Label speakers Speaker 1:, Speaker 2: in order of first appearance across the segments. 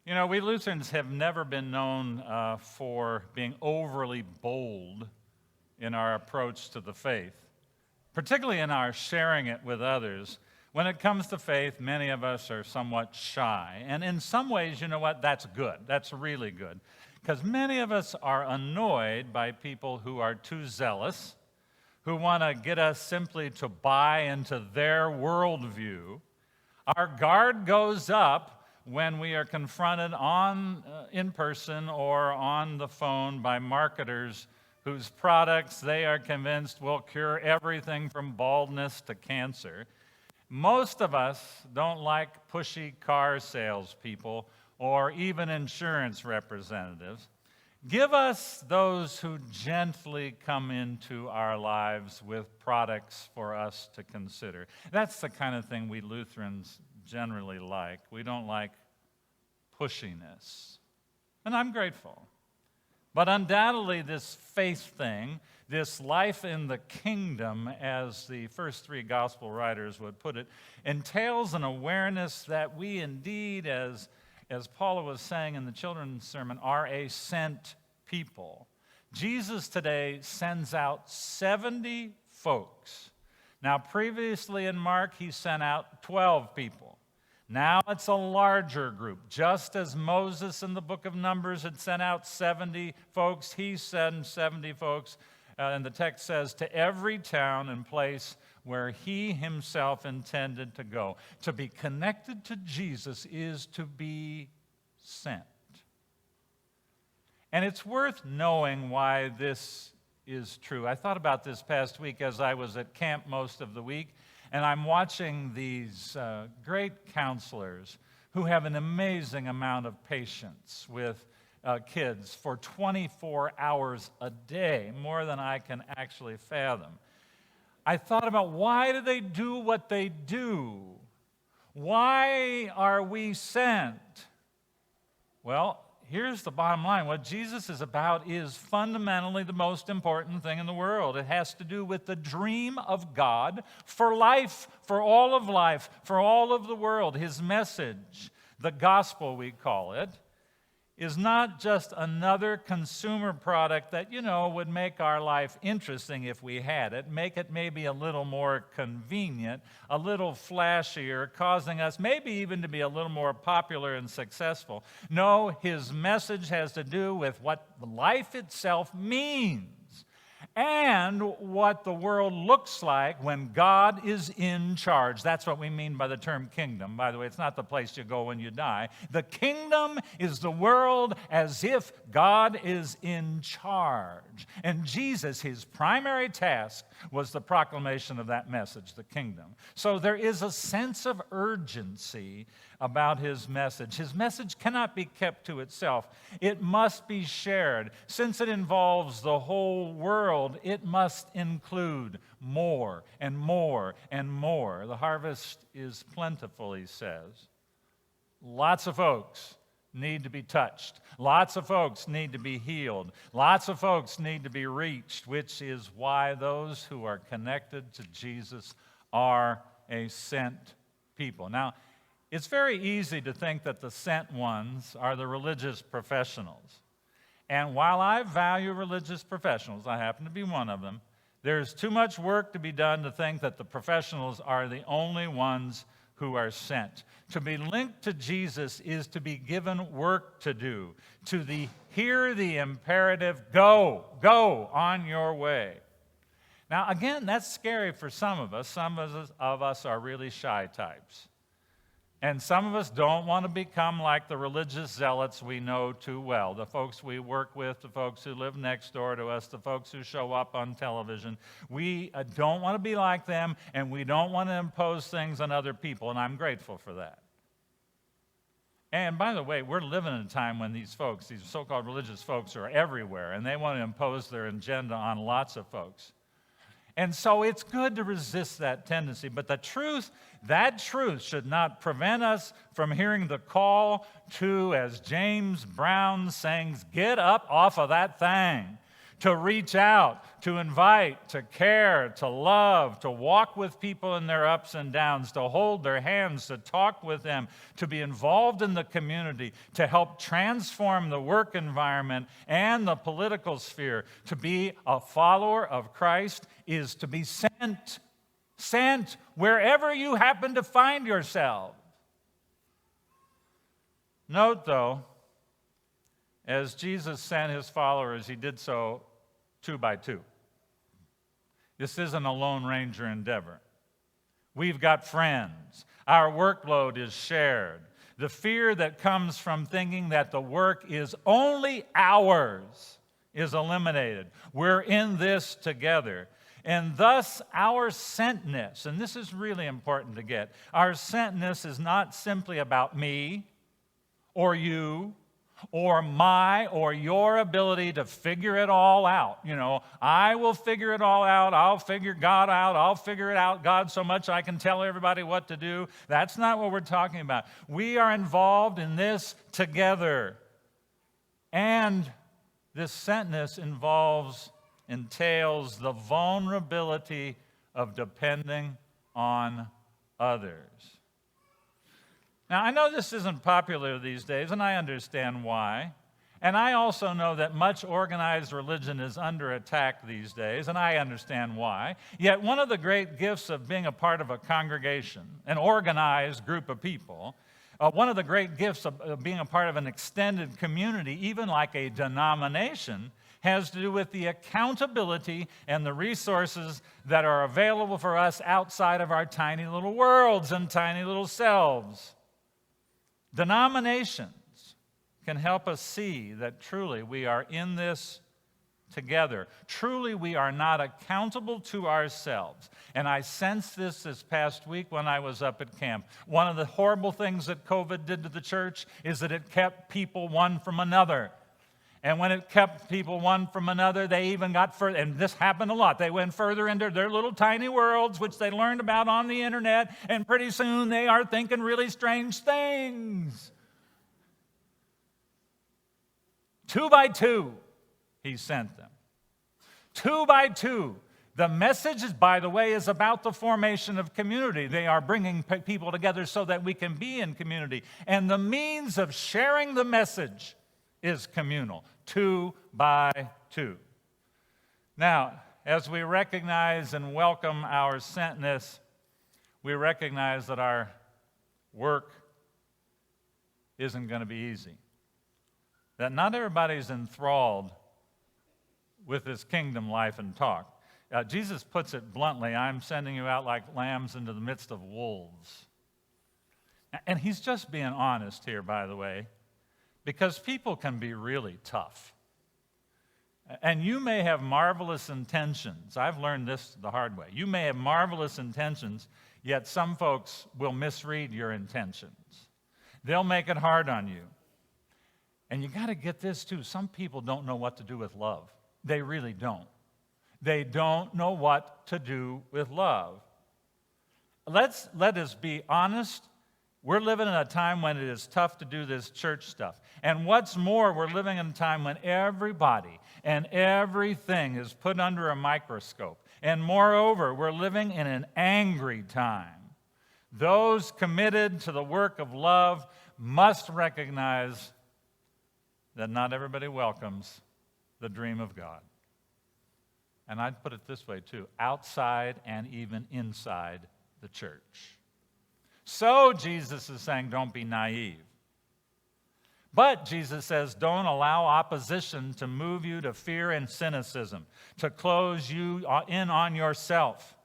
Speaker 1: You know, we Lutherans have never been known for being overly bold in our approach to the faith, particularly in our sharing it with others. When it comes to faith, many of us are somewhat shy. And in some ways, you know what? That's good. That's really good. Because many of us are annoyed by people who are too zealous, who want to get us simply to buy into their worldview. Our guard goes up when we are confronted in person or on the phone by marketers whose products they are convinced will cure everything from baldness to cancer. Most of us don't like pushy car salespeople or even insurance representatives. Give us those who gently come into our lives with products for us to consider. That's the kind of thing we Lutherans generally like. We don't like pushiness. And I'm grateful. But undoubtedly, this faith thing, this life in the kingdom, as the first three gospel writers would put it, entails an awareness that we indeed, as Paula was saying in the children's sermon, are a sent people. Jesus today sends out 70 folks. Now, previously in Mark, he sent out 12 people. Now it's a larger group. Just as Moses in the book of Numbers had sent out 70 folks, he sent 70 folks, and the text says, to every town and place where he himself intended to go. To be connected to Jesus is to be sent. And it's worth knowing why this is true. I thought about this past week as I was at camp most of the week, and I'm watching these great counselors who have an amazing amount of patience with kids for 24 hours a day, more than I can actually fathom. I thought about, why do they do what they do? Why are we sent? Well, here's the bottom line. What Jesus is about is fundamentally the most important thing in the world. It has to do with the dream of God for life, for all of the world. His message, the gospel we call it, is not just another consumer product that, would make our life interesting if we had it, make it maybe a little more convenient, a little flashier, causing us maybe even to be a little more popular and successful. No, his message has to do with what life itself means and what the world looks like when God is in charge. That's what we mean by the term kingdom. By the way, it's not the place you go when you die. The kingdom is the world as if God is in charge. And Jesus, his primary task was the proclamation of that message, the kingdom. So there is a sense of urgency about his message. His message cannot be kept to itself. It must be shared. Since it involves the whole world, it must include more and more and more. The harvest is plentiful, he says. Lots of folks need to be touched. Lots of folks need to be healed. Lots of folks need to be reached, which is why those who are connected to Jesus are a sent people. Now, it's very easy to think that the sent ones are the religious professionals. And while I value religious professionals, I happen to be one of them, there's too much work to be done to think that the professionals are the only ones who are sent. To be linked to Jesus is to be given work to do, to hear the imperative, go on your way. Now, again, that's scary for some of us. Some of us are really shy types. And some of us don't want to become like the religious zealots we know too well, the folks we work with, the folks who live next door to us, the folks who show up on television. We don't want to be like them, and we don't want to impose things on other people, and I'm grateful for that. And by the way, we're living in a time when these folks, these so-called religious folks, are everywhere, and they want to impose their agenda on lots of folks. And so it's good to resist that tendency. But that truth should not prevent us from hearing the call to, as James Brown sings, get up off of that thing, to reach out, to invite, to care, to love, to walk with people in their ups and downs, to hold their hands, to talk with them, to be involved in the community, to help transform the work environment and the political sphere. To be a follower of Christ is to be sent. Sent wherever you happen to find yourself. Note, though, as Jesus sent his followers, he did so 2 by 2. This isn't a Lone Ranger endeavor. We've got friends. Our workload is shared. The fear that comes from thinking that the work is only ours is eliminated. We're in this together. And thus, our sentness, and this is really important to get, our sentness is not simply about me or you or my or your ability to figure it all out. You know, I will figure it all out. I'll figure God out. I'll figure it out, God, so much I can tell everybody what to do. That's not what we're talking about. We are involved in this together. And this sentness entails the vulnerability of depending on others. Now, I know this isn't popular these days, and I understand why. And I also know that much organized religion is under attack these days, and I understand why. Yet one of the great gifts of being a part of a congregation, an organized group of people, one of the great gifts of being a part of an extended community, even like a denomination, has to do with the accountability and the resources that are available for us outside of our tiny little worlds and tiny little selves. Denominations can help us see that truly we are in this together. Truly we are not accountable to ourselves. And I sensed this past week when I was up at camp. One of the horrible things that COVID did to the church is that it kept people one from another. And when it kept people one from another, they even got further, and this happened a lot. They went further into their little tiny worlds, which they learned about on the internet, and pretty soon they are thinking really strange things. 2 by 2, he sent them. 2 by 2. The message, by the way, is about the formation of community. They are bringing people together so that we can be in community. And the means of sharing the message is communal. 2 by 2. Now, as we recognize and welcome our sentness, we recognize that our work isn't going to be easy. That not everybody's enthralled with this kingdom life and talk. Jesus puts it bluntly, I'm sending you out like lambs into the midst of wolves. And he's just being honest here, by the way, because people can be really tough. And you may have marvelous intentions. I've learned this the hard way. You may have marvelous intentions, yet some folks will misread your intentions. They'll make it hard on you. And you got to get this too. Some people don't know what to do with love. They really don't. They don't know what to do with love. Let us be honest. We're living in a time when it is tough to do this church stuff. And what's more, we're living in a time when everybody and everything is put under a microscope. And moreover, we're living in an angry time. Those committed to the work of love must recognize that not everybody welcomes the dream of God. And I'd put it this way too, outside and even inside the church. So Jesus is saying, don't be naive. But Jesus says, don't allow opposition to move you to fear and cynicism, to close you in on yourself.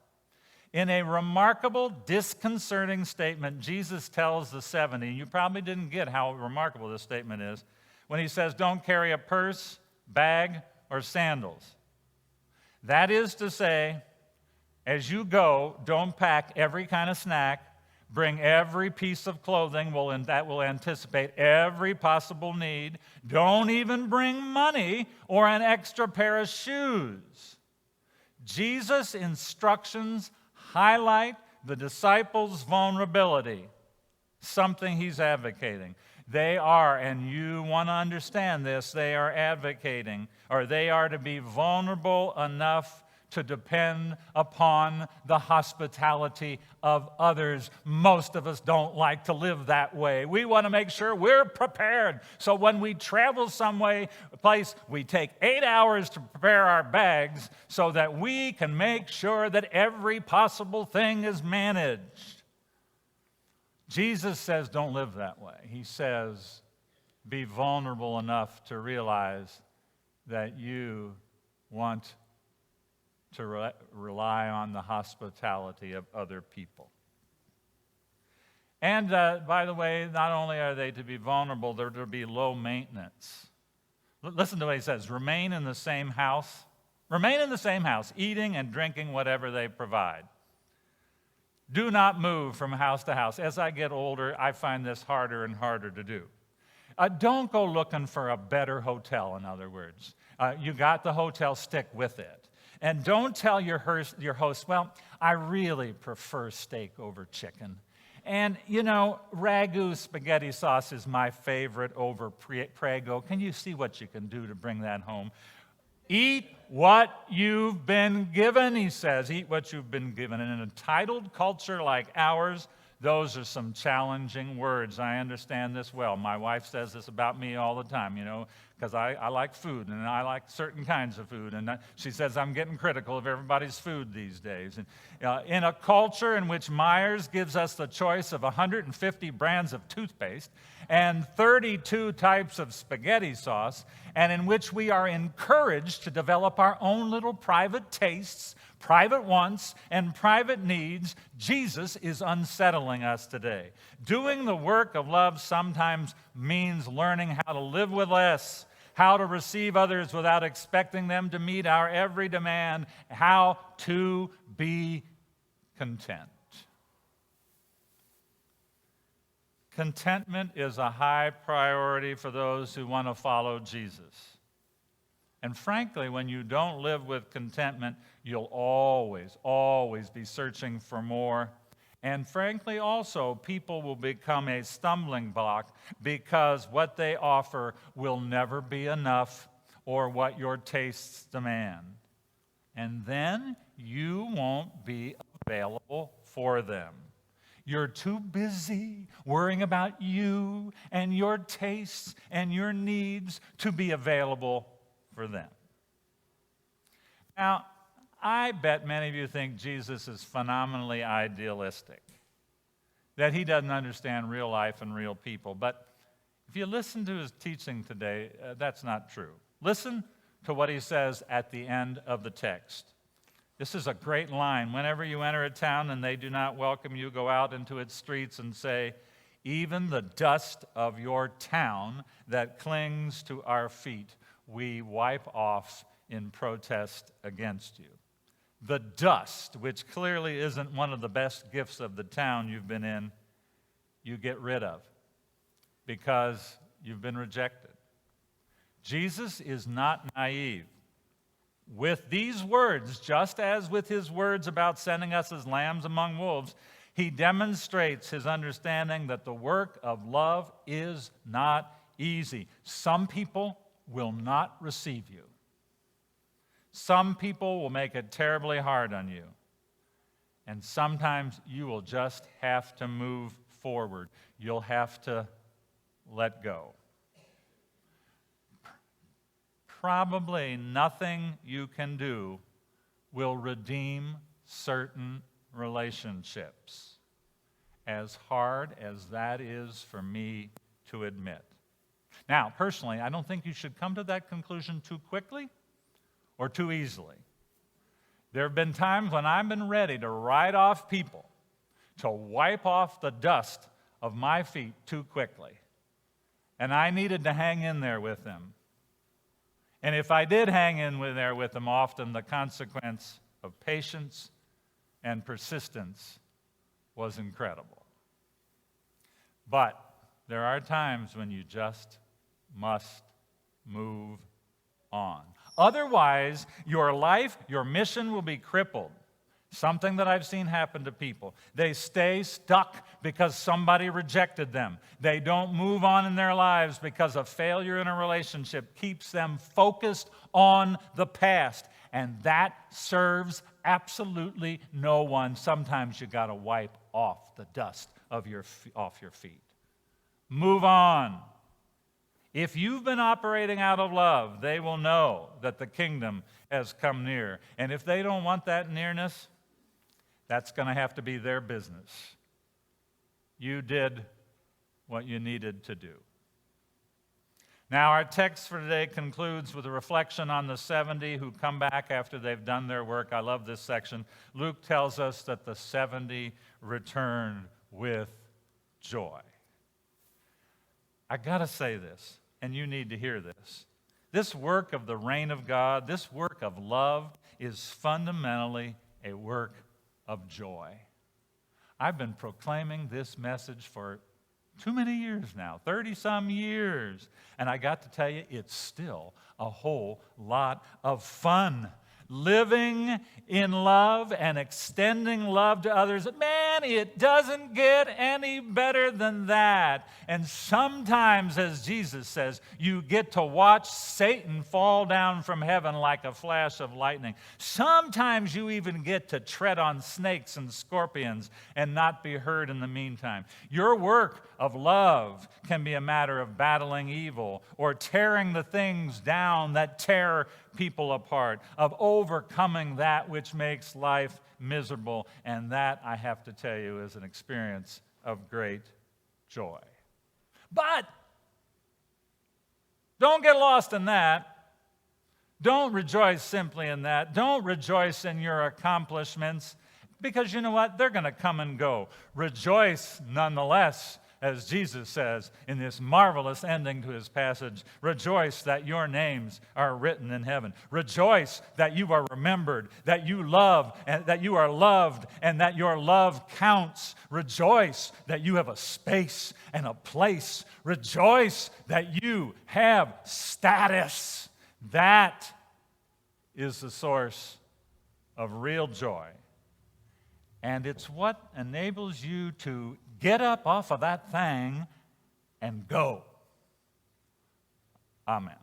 Speaker 1: In a remarkable, disconcerting statement, Jesus tells the 70, you probably didn't get how remarkable this statement is, when he says, don't carry a purse, bag, or sandals. That is to say, as you go, don't pack every kind of snack, bring every piece of clothing that will anticipate every possible need. Don't even bring money or an extra pair of shoes. Jesus' instructions highlight the disciples' vulnerability. something he's advocating. They are, and you want to understand this, they are advocating, or they are to be vulnerable enough to depend upon the hospitality of others. Most of us don't like to live that way. We want to make sure we're prepared. So when we travel place, we take 8 hours to prepare our bags so that we can make sure that every possible thing is managed. Jesus says don't live that way. He says be vulnerable enough to realize that you want to rely on the hospitality of other people. And by the way, not only are they to be vulnerable, they're to be low maintenance. Listen to what he says. Remain in the same house. Remain in the same house, eating and drinking whatever they provide. Do not move from house to house. As I get older, I find this harder and harder to do. Don't go looking for a better hotel, in other words. You got the hotel, stick with it. And don't tell your host, well, I really prefer steak over chicken. And, you know, ragu spaghetti sauce is my favorite over Prego. Can you see what you can do to bring that home? Eat what you've been given, he says. Eat what you've been given. In an entitled culture like ours, those are some challenging words. I understand this well. My wife says this about me all the time, you know, because I like food, and I like certain kinds of food. And she says I'm getting critical of everybody's food these days. And in a culture in which Myers gives us the choice of 150 brands of toothpaste and 32 types of spaghetti sauce, and in which we are encouraged to develop our own little private tastes, private wants, and private needs, Jesus is unsettling us today. Doing the work of love sometimes means learning how to live with less, how to receive others without expecting them to meet our every demand, how to be content. Contentment is a high priority for those who want to follow Jesus. And frankly, when you don't live with contentment, you'll always be searching for more. And frankly, also, people will become a stumbling block because what they offer will never be enough or what your tastes demand. And then you won't be available for them. You're too busy worrying about you and your tastes and your needs to be available for them. Now, I bet many of you think Jesus is phenomenally idealistic, that he doesn't understand real life and real people. But if you listen to his teaching today, that's not true. Listen to what he says at the end of the text. This is a great line. Whenever you enter a town and they do not welcome you, go out into its streets and say, even the dust of your town that clings to our feet, we wipe off in protest against you. The dust, which clearly isn't one of the best gifts of the town you've been in, you get rid of because you've been rejected. Jesus is not naive. With these words, just as with his words about sending us as lambs among wolves, he demonstrates his understanding that the work of love is not easy. Some people will not receive you. Some people will make it terribly hard on you. And sometimes you will just have to move forward. You'll have to let go. Probably nothing you can do will redeem certain relationships, as hard as that is for me to admit. Now, personally, I don't think you should come to that conclusion too quickly or too easily. There have been times when I've been ready to write off people, to wipe off the dust of my feet too quickly, and I needed to hang in there with them. And if I did hang in there with them, often the consequence of patience and persistence was incredible. But there are times when you just must move on. Otherwise, your life, your mission will be crippled. Something that I've seen happen to people. They stay stuck because somebody rejected them. They don't move on in their lives because a failure in a relationship keeps them focused on the past. And that serves absolutely no one. Sometimes you got to wipe off the dust off your feet. Move on. If you've been operating out of love, they will know that the kingdom has come near. And if they don't want that nearness, that's going to have to be their business. You did what you needed to do. Now, our text for today concludes with a reflection on the 70 who come back after they've done their work. I love this section. Luke tells us that the 70 returned with joy. I got to say this, and you need to hear this. This work of the reign of God, this work of love, is fundamentally a work of joy. I've been proclaiming this message for too many years now, 30-some years. And I got to tell you, it's still a whole lot of fun. Living in love and extending love to others, man, it doesn't get any better than that. And sometimes, as Jesus says, you get to watch Satan fall down from heaven like a flash of lightning. Sometimes you even get to tread on snakes and scorpions and not be hurt in the meantime. Your work of love can be a matter of battling evil or tearing the things down that tear people apart, of overcoming that which makes life miserable. And that, I have to tell you, is an experience of great joy. But don't get lost in that. Don't rejoice simply in that. Don't rejoice in your accomplishments, because you know what? They're going to come and go. Rejoice nonetheless, as Jesus says in this marvelous ending to his passage. Rejoice that your names are written in heaven. Rejoice that you are remembered, that you love, and that you are loved, and that your love counts. Rejoice that you have a space and a place. Rejoice that you have status. That is the source of real joy. And it's what enables you to get up off of that thing and go. Amen.